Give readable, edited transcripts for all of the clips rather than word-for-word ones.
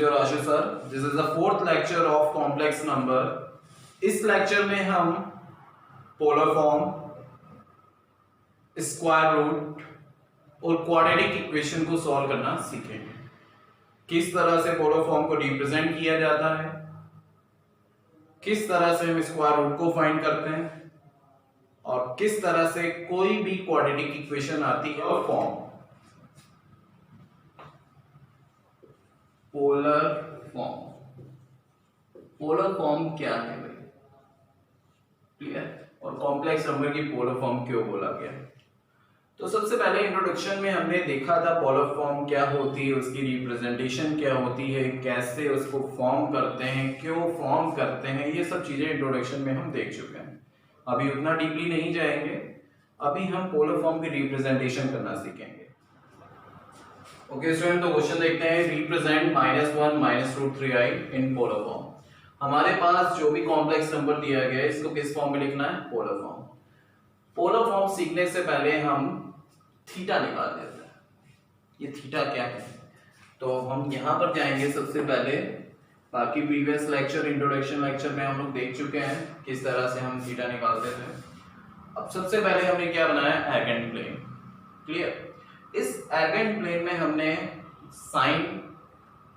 Your Ashu sir. This is the fourth lecture of complex number. इस lecture में हम polar form, square root और quadratic equation को solve करना सीखेंगे। किस तरह से पोलर फॉर्म को रिप्रेजेंट किया जाता है, किस तरह से हम स्क्वायर रूट को फाइंड करते हैं और किस तरह से कोई भी क्वाड्रेटिक इक्वेशन आती है और फॉर्म। पोलर फॉर्म क्या है भाई, क्लियर? और कॉम्प्लेक्स नंबर की पोलर फॉर्म क्यों बोला गया? तो सबसे पहले इंट्रोडक्शन में हमने देखा था पोलर फॉर्म क्या होती है, उसकी रिप्रेजेंटेशन क्या होती है, कैसे उसको फॉर्म करते हैं, क्यों फॉर्म करते हैं, ये सब चीजें इंट्रोडक्शन में हम देख चुके हैं। अभी उतना डीपली नहीं जाएंगे, अभी हम पोलर फॉर्म की रिप्रेजेंटेशन करना सीखेंगे। ओके स्टूडेंट, तो क्वेश्चन देखते हैं। Represent -1 -√3i in polar form. हमारे पास जो भी कॉम्प्लेक्स नंबर दिया गया है इसको किस फॉर्म में लिखना है? Polar form. पोलर फॉर्म सीखने से पहले हम थीटा निकाल लेते हैं। ये थीटा क्या है? तो हम यहां पर जाएंगे सबसे पहले। बाकी प्रीवियस लेक्चर, इंट्रोडक्शन लेक्चर में हम लोग देख चुके हैं किस तरह से हम थीटा निकालते थे। अब सबसे पहले हमने क्या बनाया? एर्गेंट प्लेन। क्लियर? इस एर्गेंट प्लेन में हमने साइन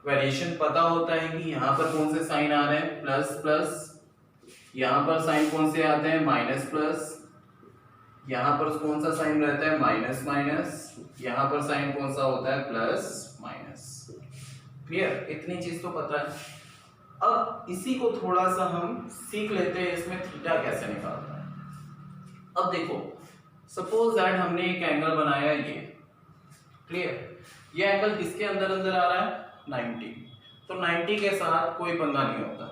वेरिएशन पता होता है कि यहाँ पर कौन से साइन आ रहे हैं, प्लस प्लस, यहाँ पर साइन कौन से आते हैं, माइनस प्लस, यहाँ पर कौन सा साइन रहता है, माइनस माइनस, यहाँ पर साइन कौन सा होता है, प्लस माइनस। क्लियर? इतनी चीज तो पता है। अब इसी को थोड़ा सा हम सीख लेते हैं, इसमें थीटा कैसे निकालना है। अब देखो, सपोज दैट हमने एक एंगल बनाया ये। क्लियर? ये एंगल किसके अंदर अंदर आ रहा है? 90। तो 90 के साथ कोई पंगा नहीं होता।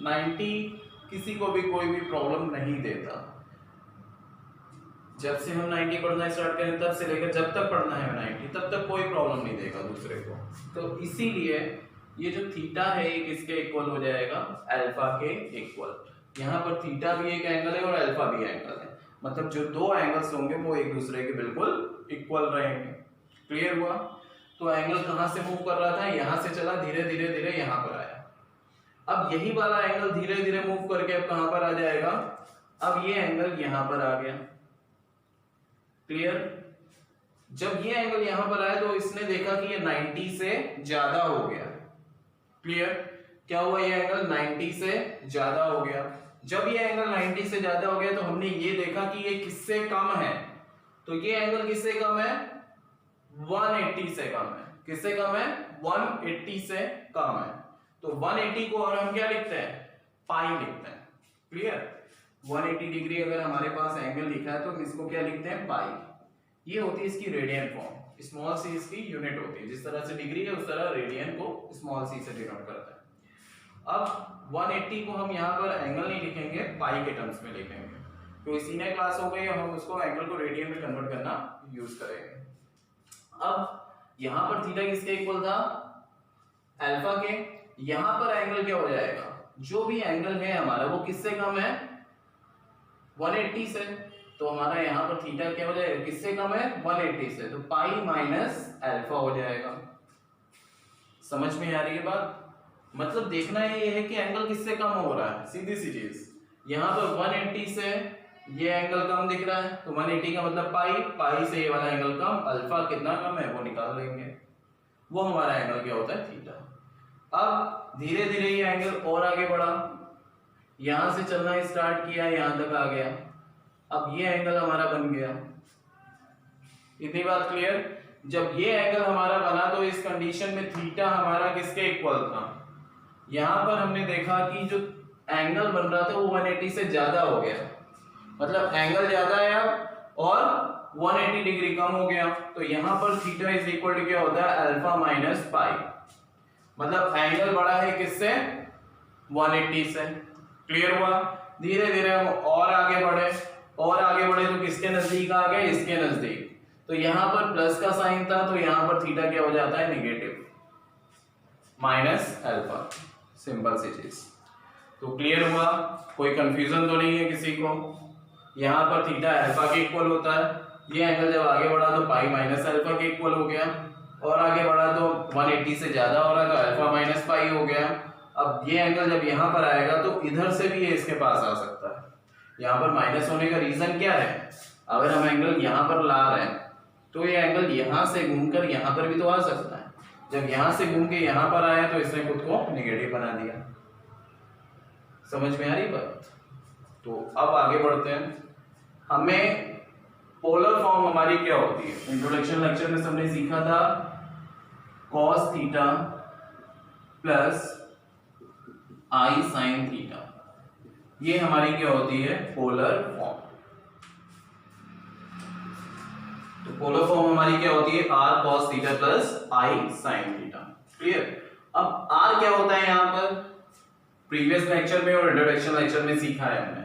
90 किसी को भी कोई भी प्रॉब्लम नहीं देता। जब से हम 90 पढ़ना स्टार्ट करें तब से लेकर जब तक पढ़ना है 90, तब तक कोई प्रॉब्लम नहीं देगा दूसरे को। तो इसीलिए ये जो थीटा है ये किसके इक्वल हो जाएगा? अल्फा के इक्वल। यहाँ पर थीटा भी एक एंगल है और अल्फा भी एंगल है, मतलब जो दो एंगल्स होंगे वो एक दूसरे के बिल्कुल इक्वल रहेंगे। क्लियर हुआ? तो एंगल कहां से मूव कर रहा था? यहां से चला, धीरे धीरे धीरे यहां पर आया। अब यही वाला एंगल धीरे धीरे मूव करके अब कहां पर आ जाएगा? अब ये एंगल यहां पर आ गया। क्लियर? जब ये एंगल यहां पर आया तो इसने देखा कि ये 90 से ज्यादा हो गया। क्लियर? क्या हुआ? ये एंगल 90 से ज्यादा हो गया। जब ये एंगल 90 से ज्यादा हो गया तो हमने ये देखा कि ये किससे कम है? तो ये एंगल किससे कम है? 180 से कम है। किससे कम है? 180 से कम है। तो 180 को और हम क्या लिखते हैं? पाई लिखते हैं। क्लियर? 180 डिग्री अगर हमारे पास एंगल लिखा है तो हम इसको क्या लिखते हैं? पाई। ये होती है इसकी रेडियन फॉर्म। स्मॉल सी इसकी यूनिट होती है। जिस तरह से डिग्री है उस तरह रेडियन को स्मॉल सी से डिनोट करता है। अब 180 को हम यहाँ पर एंगल नहीं लिखेंगे, पाई के टर्म्स में लिखेंगे। तो सीनियर क्लास हो गई, हम उसको एंगल को रेडियन में कन्वर्ट करना यूज करेंगे। अब यहां पर थीटा किसके इक्वल था? अल्फा के। यहां पर एंगल क्या हो जाएगा? जो भी एंगल है हमारा वो किससे कम है? 180 से। तो हमारा यहां पर थीटा क्या हो जाएगा? किससे कम है? 180 से। तो पाई माइनस अल्फा हो जाएगा। समझ में आ रही है बात? मतलब देखना ये है कि एंगल किससे कम हो रहा है, सीधी सी चीज। यहां पर 180 से ये एंगल कम दिख रहा है तो 180 का मतलब पाई, पाई से ये वाला एंगल कम, अल्फा कितना कम है वो निकाल लेंगे। वो हमारा एंगल क्या होता है? थीटा। अब धीरे धीरे ये एंगल और आगे बढ़ा, यहां से चलना स्टार्ट किया, यहां तक आ गया। अब ये एंगल हमारा बन गया। इतनी बात क्लियर? जब ये एंगल हमारा बना तो इस कंडीशन में थीटा हमारा किसके इक्वल था? यहां पर हमने देखा कि जो एंगल बन रहा था वो 180 से ज्यादा हो गया, मतलब एंगल ज्यादा है अब और 180 डिग्री कम हो गया। तो यहां पर थीटा इज इक्वल टू क्या होता है? Alpha minus pi. मतलब एंगल बड़ा है किससे? 180 से। क्लियर हुआ? धीरे धीरे हम और आगे बढ़े, और आगे बढ़े तो किसके नजदीक आ गए? इसके नजदीक। तो यहां पर प्लस का साइन था तो यहां पर थीटा क्या हो जाता है? Negative, minus alpha. सिंपल सी चीज। तो क्लियर हुआ? कोई कंफ्यूजन तो नहीं है किसी को? यहाँ पर थीटा अल्फा के इक्वल होता है। ये एंगल जब आगे बढ़ा तो पाई माइनस अल्फा के इक्वल हो गया। और आगे बढ़ा तो 180 से ज्यादा हो रहा है तो अल्फा माइनस पाई हो गया। अब ये एंगल जब यहाँ पर आएगा तो इधर से भी ये इसके पास आ सकता है। यहाँ पर माइनस होने का रीजन क्या है, अगर हम एंगल यहाँ पर ला रहे हैं तो ये एंगल यहाँ से घूमकर यहाँ पर भी तो आ सकता है। जब यहाँ से घूम के यहाँ पर आया तो इसने खुद को नेगेटिव बना दिया। समझ में आ रही बात? तो अब आगे बढ़ते हैं। हमें पोलर फॉर्म हमारी क्या होती है, इंट्रोडक्शन लेक्चर में हमने सीखा था cos थीटा प्लस आई साइन थीटा, ये हमारी क्या होती है पोलर फॉर्म। तो पोलर फॉर्म हमारी क्या होती है r cos थीटा प्लस आई साइन थीटा। क्लियर? अब r क्या होता है यहाँ पर, प्रीवियस लेक्चर में और इंट्रोडक्शन लेक्चर में सीखा है हमने।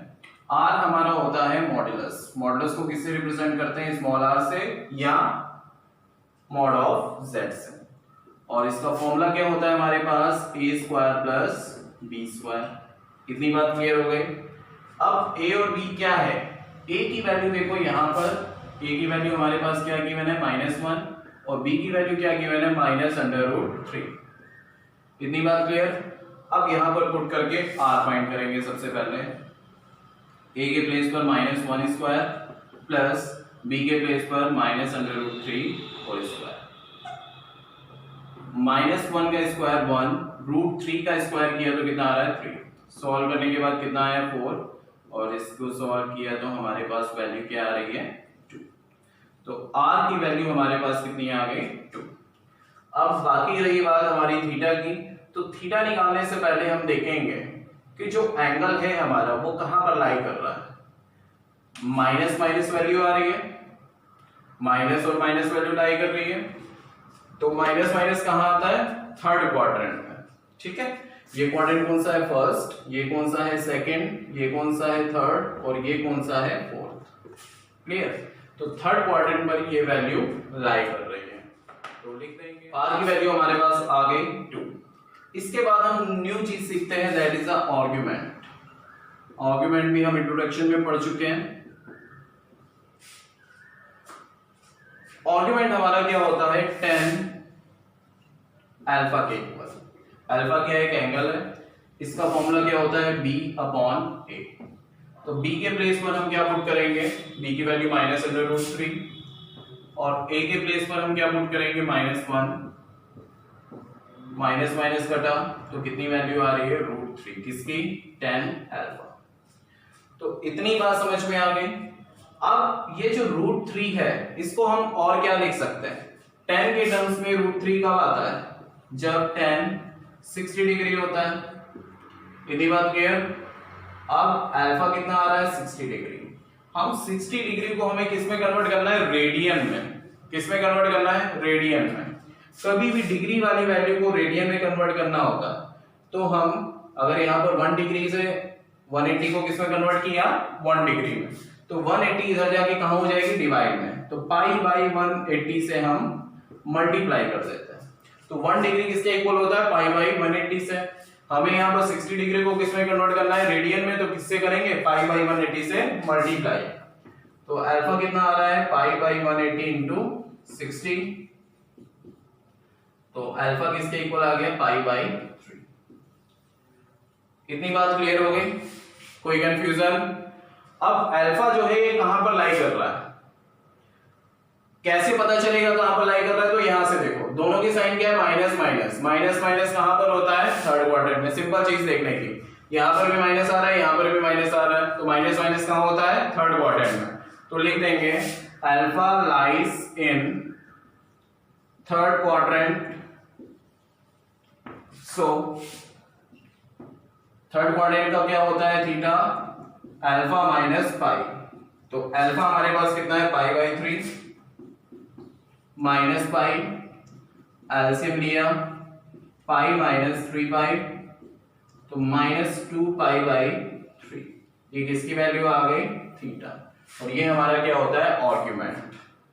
r हमारा होता है मॉडुलस। मॉडुलस को किससे रिप्रेजेंट करते हैं, स्मॉल r से या मॉड ऑफ z से। और इसका फॉर्मूला क्या होता है हमारे पास a square plus b square. इतनी बात क्लियर हो गई। अब a और b क्या है, a की वैल्यू देखो यहाँ पर, a की वैल्यू हमारे पास क्या गिवन है -1 और b की वैल्यू क्या गिवन है -√3। इतनी बात क्लियर। अब यहाँ पर पुट करके r फाइंड करेंगे। सबसे पहले a के प्लेस पर -1 स्क्वायर प्लस b के प्लेस पर -√3 होल स्क्वायर। -1 का स्क्वायर 1, √3 का स्क्वायर किया तो कितना आ रहा है 3। सॉल्व करने के बाद कितना आया 4 और इसको सॉल्व किया तो हमारे पास वैल्यू क्या आ रही है 2। तो r की वैल्यू हमारे पास कितनी आ गई 2। अब बाकी रही बात हमारी थीटा की। तो थीटा निकालने से पहले हम देखेंगे कि जो एंगल है हमारा वो कहां पर लाई कर रहा है। माइनस माइनस वैल्यू आ रही है, माइनस और माइनस वैल्यू लाई कर रही है। तो माइनस माइनस कहां आता है, थर्ड क्वाड्रेंट में। ठीक है, ये क्वाड्रेंट कौन सा है फर्स्ट, ये कौन सा है सेकंड, ये कौन सा है थर्ड और ये कौन सा है फोर्थ। क्लियर? तो थर्ड क्वाड्रेंट पर ये वैल्यू लाई कर रही है। तो लिख देंगे r की वैल्यू हमारे पास आ गई 2। इसके बाद हम न्यू चीज सीखते हैं, that is a argument. Argument भी हम इंट्रोडक्शन में पढ़ चुके हैं। आर्गुमेंट हमारा क्या होता है, tan अल्फा के इक्वल। अल्फा क्या एक एंगल है, इसका फॉर्मूला क्या होता है b/a। तो b के प्लेस पर हम क्या पुट करेंगे, b की वैल्यू -√3 और a के प्लेस पर हम क्या पुट करेंगे -1। माइनस माइनस कटा तो कितनी वैल्यू आ रही है √3 किसकी, tan अल्फा। तो इतनी बात समझ में आ गई। अब ये जो √3 है इसको हम और क्या लिख सकते हैं, tan के टर्म्स में √3 कब आता है, जब tan 60 डिग्री होता है। इतनी बात क्लियर। अब अल्फा कितना आ रहा है 60 डिग्री। हम 60 डिग्री को हमें किस में कन्वर्ट करना है, रेडियन में। किस में कन्वर्ट करना है, रेडियन में। कभी भी डिग्री वाली वैल्यू को रेडियन में कन्वर्ट करना होता है तो हम अगर यहाँ पर 1 डिग्री से 180 को किस में कन्वर्ट किया, 1 डिग्री में, तो 180 इधर जाके कहां हो जाएगी, डिवाइड में। तो π/180 से हम मल्टीप्लाई कर देते हैं। तो 1 डिग्री किसके इक्वल होता है, π/180 से। हमें यहाँ पर 60 डिग्री को किस में कन्वर्ट करना है, रेडियन में। तो किससे करेंगे, π/180 से मल्टीप्लाई। तो अल्फा कितना आ रहा है, π/180 इंटू 60। तो अल्फा किसके इक्वल आ गया, π/3। इतनी बात क्लियर हो गई, कोई कंफ्यूजन? अब अल्फा जो है ये कहां पर लाई कर रहा है, कैसे पता चलेगा कहां पर लाई कर रहा है, तो यहां से देखो दोनों की साइन क्या है, माइनस माइनस। माइनस माइनस कहां पर होता है, थर्ड क्वाड्रेंट में। सिंपल चीज देखने की, यहां पर भी माइनस आ रहा है, यहां पर भी माइनस आ रहा है, तो माइनस माइनस कहां होता है, थर्ड क्वाड्रेंट में। तो लिख देंगे alpha lies in third quadrant. So third quadrant का क्या होता है, थीटा अल्फा माइनस पाई। तो अल्फा हमारे पास कितना है, π/3 माइनस पाई, एलसीएम लिया π-3π, तो -2π/3। ये किसकी वैल्यू आ गई, थीटा। और ये हमारा क्या होता है, आर्गुमेंट।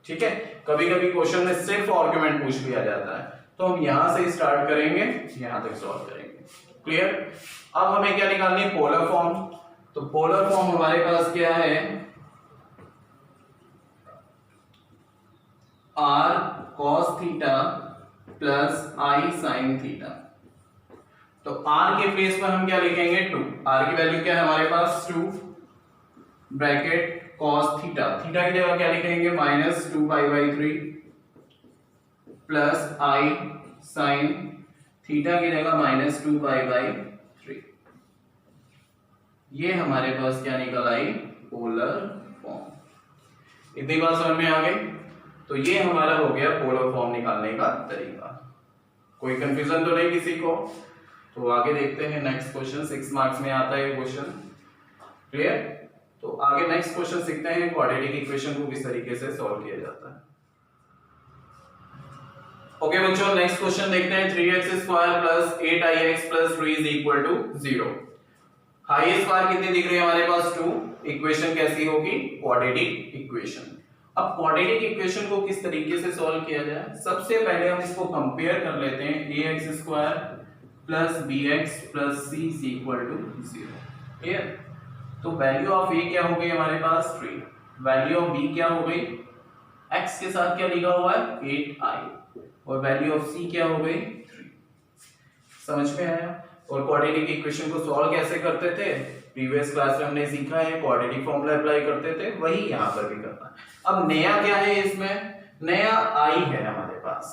ठीक है, कभी कभी क्वेश्चन में सिर्फ आर्गुमेंट पूछ लिया जाता है, तो हम यहां से स्टार्ट करेंगे, यहां तक सॉल्व करेंगे। क्लियर? अब हमें क्या निकालनी है, पोलर फॉर्म। तो पोलर फॉर्म हमारे पास क्या है, r cos थीटा प्लस आई साइन थीटा। तो r के प्लेस पर हम क्या लिखेंगे 2, r की वैल्यू क्या है हमारे पास 2 ब्रैकेट cos थीटा, थीटा की जगह क्या लिखेंगे -2π/3 प्लस आई साइन थीटा की जगह -2π/3। ये हमारे पास क्या निकल आई पोलर फॉर्म। इतनी बात समझ में आ गई। तो ये हमारा हो गया पोलर फॉर्म निकालने का तरीका। कोई कंफ्यूजन तो नहीं किसी को? तो आगे देखते हैं नेक्स्ट क्वेश्चन, 6 मार्क्स में आता है ये क्वेश्चन। क्लियर? तो आगे नेक्स्ट क्वेश्चन सीखते हैं क्वाड्रेटिक इक्वेशन को किस तरीके से सॉल्व किया जाता है। ओके बच्चों, नेक्स्ट क्वेश्चन देखते हैं 3x² + 8ix + 3 = 0। हाईएस्ट पावर कितनी दिख रही है हमारे पास 2। इक्वेशन कैसी होगी क्वाड्रेटिक इक्वेशन। अब क्वाड्रेटिक इक्वेशन को किस तरीके से सॉल्व किया जाए, सबसे पहले हम इसको कंपेयर कर लेते हैं ax² + bx + c = 0। क्लियर? तो वैल्यू ऑफ a क्या हो गई हमारे पास 3, वैल्यू ऑफ b क्या हो गई, x के साथ क्या लिखा हुआ है 8i, और वैल्यू ऑफ c क्या हो गई 3। समझ में आया? और क्वाड्रेटिक इक्वेशन को सॉल्व कैसे करते थे, प्रीवियस क्लास में हमने सीखा है, क्वाड्रेटिक फॉर्मूला अप्लाई करते थे, वही यहां पर भी करना है। अब नया क्या है इसमें, नया i है हमारे पास।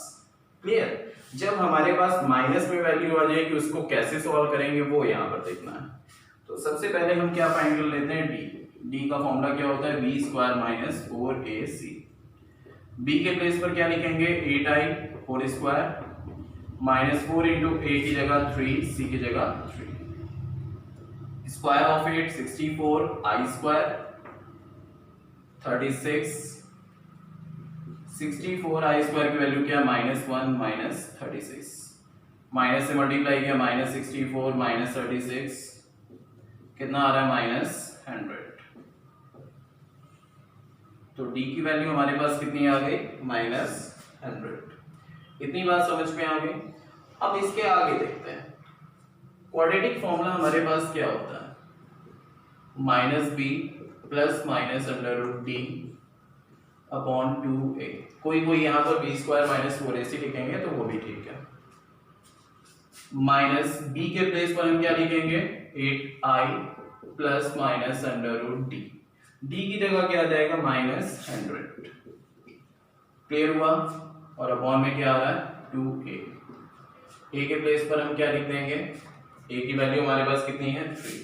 क्लियर? जब हमारे पास माइनस में वैल्यू आ जाएगी उसको कैसे सॉल्व करेंगे वो यहां पर देखना है। तो सबसे पहले हम क्या फाइंड कर लेते हैं d का फॉर्मूला क्या होता है b² - 4ac। b के प्लेस पर क्या लिखेंगे 8i होल स्क्वायर -4 × a की जगह 3, c की जगह 3, स्क्वायर ऑफ 8 64, i² 36, 64 i² की वैल्यू क्या -1 - 36, माइनस से मल्टीप्लाई किया -64 - 36 कितना आ रहा है -100। तो d की वैल्यू हमारे पास कितनी आ गई -100। इतनी बात समझ में आ गई। अब इसके आगे देखते हैं क्वाड्रेटिक फॉर्मूला हमारे पास क्या होता है -b ± √d/2a। कोई यहाँ पर b² - 4ac लिखेंगे तो वो भी ठीक है। माइनस b के प्लेस पर हम क्या लिखेंगे 8i ± √d, d की जगह क्या आ जाएगा -100। क्लियर हुआ? और अपॉन में क्या आ रहा है 2a। a के प्लेस पर हम क्या लिख देंगे, a की वैल्यू हमारे पास कितनी है 3।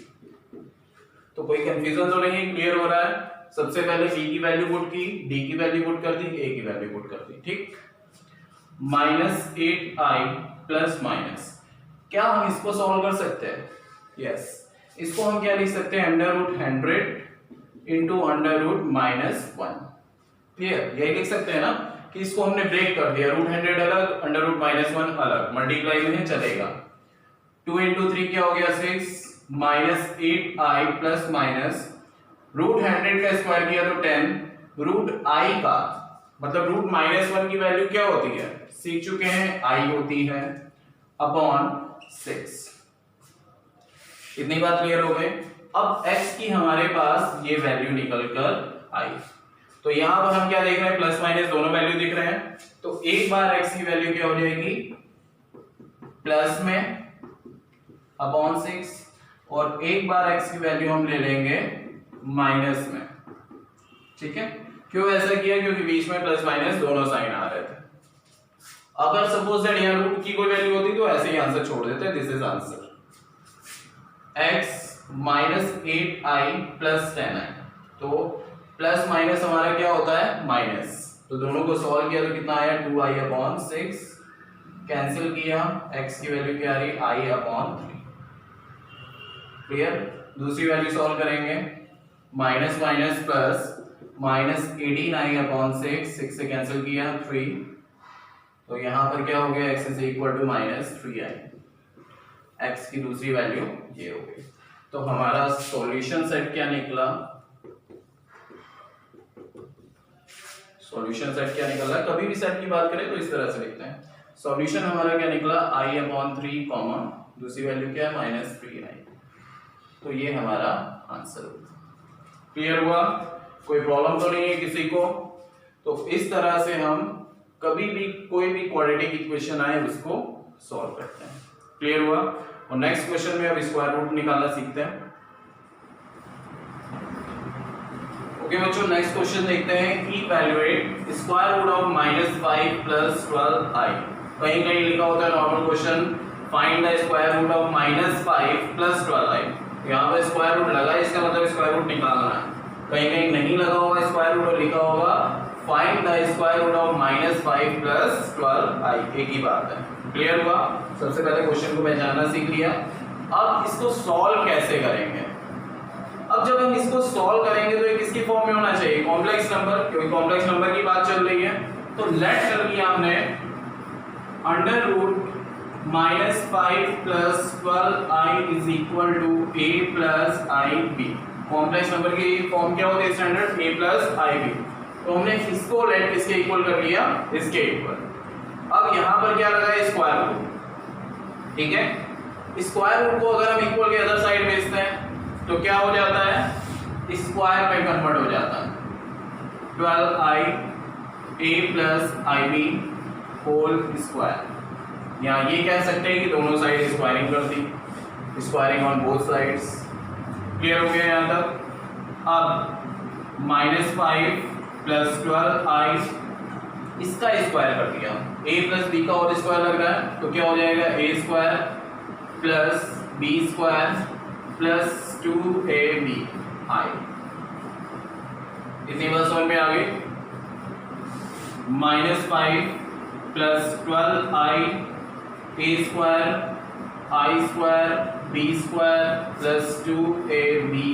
तो कोई कंफ्यूजन तो नहीं है, क्लियर हो रहा है? सबसे पहले b की वैल्यू पुट की, d की वैल्यू पुट कर दी, a की वैल्यू पुट कर दी, ठीक। -8i प्लस माइनस, क्या हम इसको सॉल्व कर सकते हैं? यस, इसको हम क्या लिख सकते हैं √100 × √-1। क्लियर? यही लिख सकते हैं ना कि इसको हमने ब्रेक कर दिया, √100 अलग, √-1 अलग, मल्टीप्लाई में चलेगा। 2 × 3 क्या हो गया 6, -8i प्लस माइनस √100 का स्क्वायर किया तो 10, √i का मतलब √-1 की वैल्यू क्या होती है सीख चुके हैं, i होती है अपॉन 6। इतनी बात क्लियर हो गई। अब x की हमारे पास ये वैल्यू निकल कर आई, तो यहां पर हम क्या देख रहे हैं प्लस माइनस दोनों वैल्यू दिख रहे हैं। तो एक बार x की वैल्यू क्या हो जाएगी प्लस में अपॉन 6, और एक बार x की वैल्यू हम ले लेंगे माइनस में। ठीक है? क्यों ऐसा किया? क्योंकि बीच में प्लस माइनस दोनों साइन आ रहे थे। अगर सपोज दैट यहां रूट की कोई वैल्यू होती तो ऐसे ही आंसर छोड़ देते, this is answer x -8i plus 10i। तो प्लस माइनस हमारा क्या होता है माइनस, तो दोनों को सॉल्व किया तो कितना आया 2i अपॉन 6, कैंसिल किया, x की वैल्यू क्या आ रही i अपॉन 3। क्लियर? दूसरी वैल्यू सॉल्व करेंगे, minus minus plus -18i upon 6 से कैंसिल किया 3, तो यहां पर क्या हो गया x is equal to -3i। x की दूसरी वैल्यू ये हो गई। तो हमारा सॉल्यूशन सेट क्या निकला, सॉल्यूशन सेट क्या निकला, कभी भी सेट की बात करें तो इस तरह से लिखते हैं। सॉल्यूशन हमारा क्या निकला i अपॉन 3 कॉमा दूसरी वैल्यू क्या है -3i। तो ये हमारा आंसर होगा। क्लियर हुआ? कोई प्रॉब्लम तो नहीं है किसी को? तो इस तरह से हम कभी भी कोई भी क्वाड्रेटिक इक्वेशन आए उसको सॉल्व करते हैं। क्लियर हुआ? और नेक्स्ट क्वेश्चन में अब स्क्वायर रूट निकालना सीखते हैं। ओके बच्चों, नेक्स्ट क्वेश्चन देखते हैं कि evaluate square root of -5 + 12i। कहीं कहीं लिखा होता है normal question find the square root of -5 + 12i। यहाँ पे स्क्वायर रूट लगा है, इसका मतलब स्क्वायर रूट निकालना है। कहीं कहीं नहीं लगा होगा स्क्वायर रूट और लिखा होगा find the square root of -5 + 12i। एक ही बात है। क्लियर हुआ? सबसे पहले क्वेश्चन को पहचानना सीख लिया। अब इसको सॉल्व कैसे करेंगे? अब जब हम इसको सॉल्व करेंगे तो ये किसकी फॉर्म में होना चाहिए? कॉम्प्लेक्स नंबर, क्योंकि कॉम्प्लेक्स नंबर की बात चल रही है। तो लेट कर लिया हमने under root -5 + 12i = a + ib। Complex number की फॉर्म क्या होती है स्टैंडर्ड? a + ib। तो हमने इसको लेट किसके इक्वल कर लिया? इसके इक्वल। अब यहां पर क्या लगा है? Square root. ठीक है, स्क्वायर रूट को अगर हम इक्वल के अदर साइड भेजते हैं तो क्या हो जाता है? स्क्वायर में कन्वर्ट हो जाता है। 12i a + ib whole square. यहाँ ये कह सकते हैं कि दोनों साइड स्क्वायरिंग कर दी, squaring on both sides. Clear हो गया यहाँ तक? अब -5 + 12i इसका स्क्वायर कर दिया, a + b का और स्क्वायर लग रहा है तो क्या हो जाएगा? a² + b² + 2ab i। इतनी बात समझ में आ गई? -5 + 12i a² i² b² + 2abi।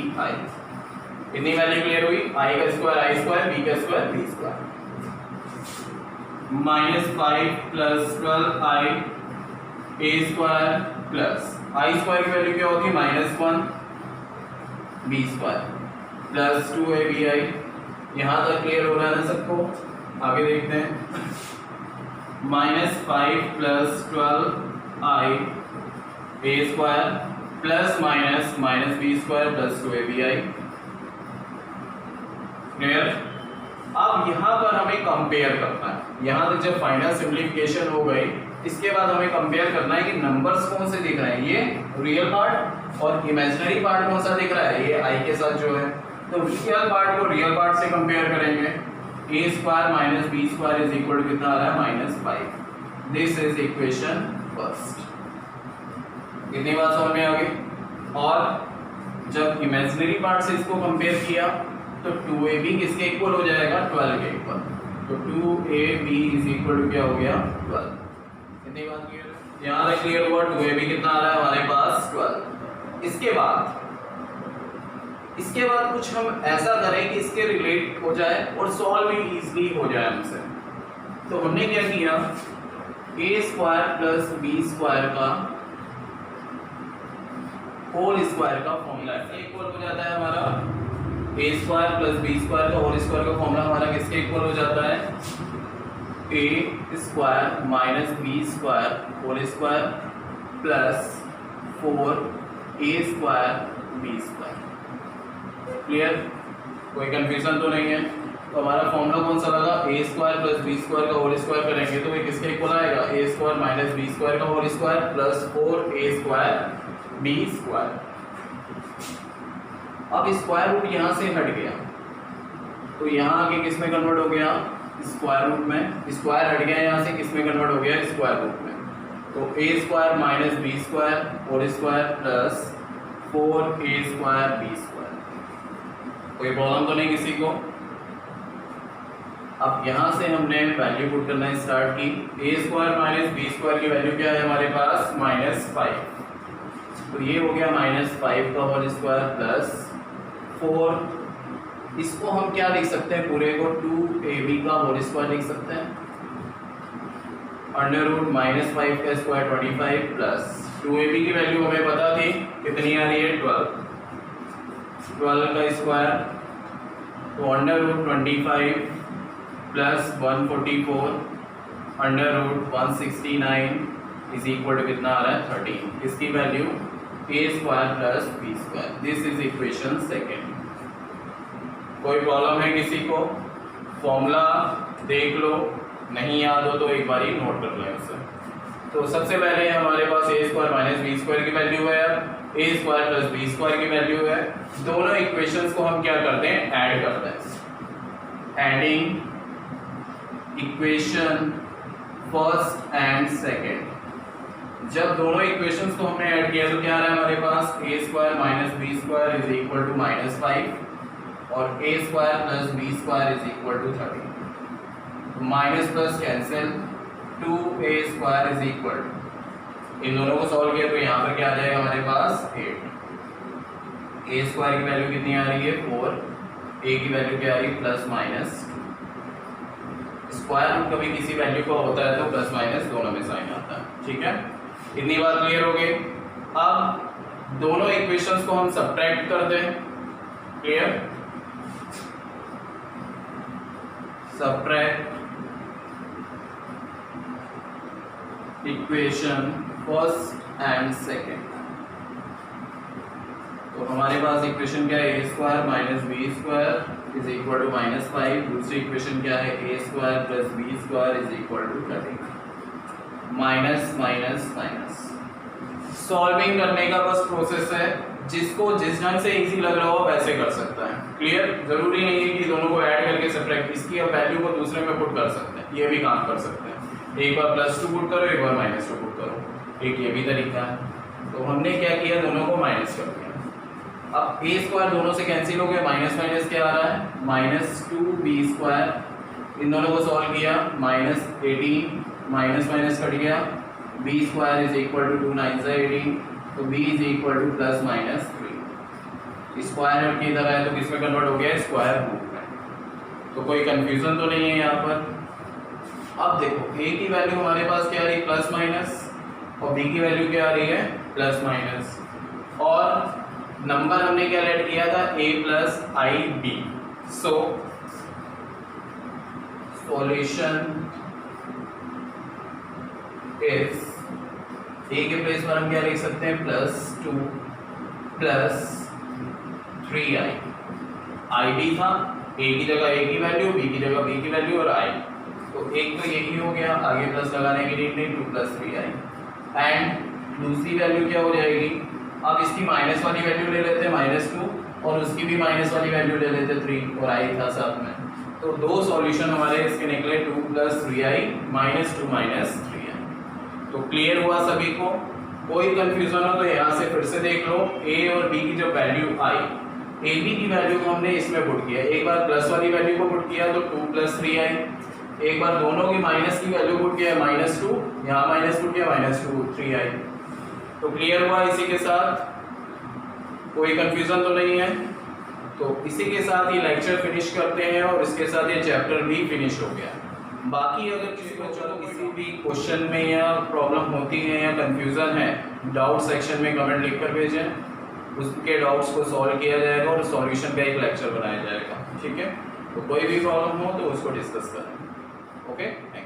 इतनी वैल्यू क्लियर हुई? i का स्क्वायर i², b का square b²। -5 + 12i a² plus i² की वैल्यू क्या होती है? -1 b² + 2abi। यहाँ तक क्लियर हो रहा है ना सबको? आगे देखते हैं। -5 + 12i a² plus minus b² + 2abi। Clear? अब यहाँ पर हमें कंपेयर करना है। यहाँ तक जब फाइनल सिंप्लीफिकेशन हो गई, इसके बाद हमें कंपेयर करना है कि नंबर्स कौन से दिख रहे हैं। ये रियल पार्ट और इमेजिनरी पार्ट कौन सा दिख रहा है? ये i के साथ जो है। तो रियल पार्ट को रियल पार्ट से कंपेयर करेंगे। a² - b² = कितना आ रहा है? -5। This is equation first. कितनी बात समझ में आ गई? और जब इमेजिनरी पार्ट से इसको कंपेयर किया तो 2ab किसके इक्वल हो जाएगा? 12 के इक्वल। तो 2ab = क्या हो गया? 12। कितनी बात क्लियर है? यहाँ तक क्लियर हुआ? 2ab कितना आ रहा है हमारे पास? 12। इसके बाद कुछ हम ऐसा करें कि इसके रिलेट हो जाए और सॉल्व भी इजीली हो जाए हमसे। तो हमने क्या किया? a² + b² का होल स्क्वायर का फॉर्मूला इक्वल हो जाता है हमारा a² + b² का होल स्क्वायर का फॉर्मूला हमारा किसके इक्वल हो जाता है? a² - b² whole square plus 4a² b²। Clear? कोई कंफ्यूजन तो नहीं है? तो हमारा फॉर्मूला कौन सा लगा? a² + b² का होल स्क्वायर करेंगे तो ये किसके इक्वल आएगा? a² - b² का whole square plus 4a² b²। अब स्क्वायर रूट यहाँ से हट गया तो यहाँ आके किस में कन्वर्ट हो गया? स्क्वायर रूट में। स्क्वायर हट गया यहाँ से, किस में कन्वर्ट हो गया? स्क्वायर रूट में। तो a² - b² whole square plus 4a² b²। कोई प्रॉब्लम तो नहीं किसी को? अब यहाँ से हमने वैल्यू पुट करना स्टार्ट की। a² - b² की वैल्यू क्या है हमारे पास? -5। तो ये हो गया -5 का होल स्क्वायर प्लस 4। इसको हम क्या लिख सकते हैं? पूरे को 2ab का होल स्क्वायर लिख सकते हैं। अंडर रूट -5 का स्क्वायर 25 प्लस 2ab की वैल्यू हमें पता थी कितनी आ रही है? 12 का स्क्वायर। तो under root 25 plus 144 under root 169 = कितना आ रहा है? 13। इसकी value a² + b²। This is equation second. कोई प्रॉब्लम है किसी को? फॉर्मूला देख लो, नहीं याद हो तो एक बार ही नोट कर लें उसे। तो सबसे पहले हमारे पास a square minus b square की वैल्यू है, अब ए स्क्वायर प्लस बी स्क्वायर की वैल्यू है। दोनों इक्वेशंस को हम क्या करते हैं, ऐड करते हैं। Adding equation first and second. जब दोनों इक्वेशंस को हमने ऐड किया तो क्या आ रहा है हमारे पास, a square minus b square is equal to -5 और a square plus b square is equal to 30। Minus plus cancel, 2a square is equal, इन दोनों को सॉल्व किया तो यहाँ पर क्या आ जाएगा हमारे पास 8। a स्क्वायर की वैल्यू कितनी आ रही है 4, a की वैल्यू क्या आ रही है प्लस माइनस, स्क्वायर रूट कभी किसी वैल्यू का होता है तो प्लस माइनस दोनों में साइन आता है। ठीक है, इतनी बात क्लियर हो गई। अब दोनों इक्वेशंस को हम सब्ट्रैक्ट कर दें। Clear, subtract equation first and second. तो हमारे पास इक्वेशन क्या है, a square minus b square is equal to -5। दूसरी इक्वेशन क्या है, a square plus b square is equal to 30। Minus minus minus, solving करने का बस प्रोसेस है, जिसको जिस ढंग से इजी लग रहा हो वैसे कर सकता है। क्लियर, जरूरी नहीं है कि दोनों को ऐड करके सब्ट्रैक्ट, इसकी अब वैल्यू को दूसरे में पुट कर सकते हैं, ये भी काम कर सकते हैं। एक बार +2 पुट करो, एक बार -2 पुट करो, एक ये भी तरीका है। तो हमने क्या किया, दोनों को माइनस कर दिया। अब ए स्क्वायर दोनों से कैंसिल हो गया, माइनस माइनस क्या आ रहा है -2b स्क्वायर, इन दोनों को सॉल्व किया -18, माइनस माइनस कट गया, b square is equal to 2 9 18, तो b इज इक्वल टू प्लस माइनस 3। स्क्वायर हट के इधर आया तो किसमें कन्वर्ट हो गया, स्क्वायर रूट में। तो कोई कंफ्यूजन तो नहीं है यहाँ पर। अब देखो a की वैल्यू हमारे पास क्या आ रही है प्लस माइनस, और b की वैल्यू क्या आ रही है प्लस माइनस, और नंबर हमने क्या लेट किया था a plus i b. So solution is, a के प्लेस पर हम क्या लिख सकते हैं +2 प्लस 3i। id था, a की जगह a की वैल्यू, b की जगह b की वैल्यू और i, तो एक तो यही हो गया, आगे प्लस लगाने की नीड नहीं, 2 प्लस 3i। एंड दूसरी वैल्यू क्या हो जाएगी, अब इसकी माइनस वाली वैल्यू ले लेते हैं -2, और उसकी भी माइनस वाली वैल्यू ले लेते 3, और i था साथ में। तो दो सॉल्यूशन हमारे इसके निकले 2 प्लस 3i -2 माइनस 3i। तो क्लियर हुआ सभी को, कोई कंफ्यूजन हो तो यहाँ से फिर से देख लो, a और b की जो वैल्यू आई, a b की वैल्यू को हमने इसमें पुट किया, एक बार प्लस वाली वैल्यू को पुट किया तो 2 प्लस 3i, एक बार दोनों की माइनस की वैल्यू पुट किया -2, यहाँ माइनस पुट किया -2 3i। तो क्लियर हुआ इसी के साथ, कोई कंफ्यूजन तो नहीं है। तो इसी के साथ ये लेक्चर फिनिश करते हैं और इसके साथ ये चैप्टर भी फिनिश हो गया। बाकी अगर किसी बच्चों को किसी भी क्वेश्चन में या प्रॉब्लम होती है या कंफ्यूजन है, डाउट सेक्शन में कमेंट लिख कर भेजें, उसके डाउट्स को सॉल्व किया जाएगा और सॉल्यूशन का एक लेक्चर बनाया जाएगा। ठीक है, तो कोई भी प्रॉब्लम हो तो उसको डिस्कस करें। Okay, thank you.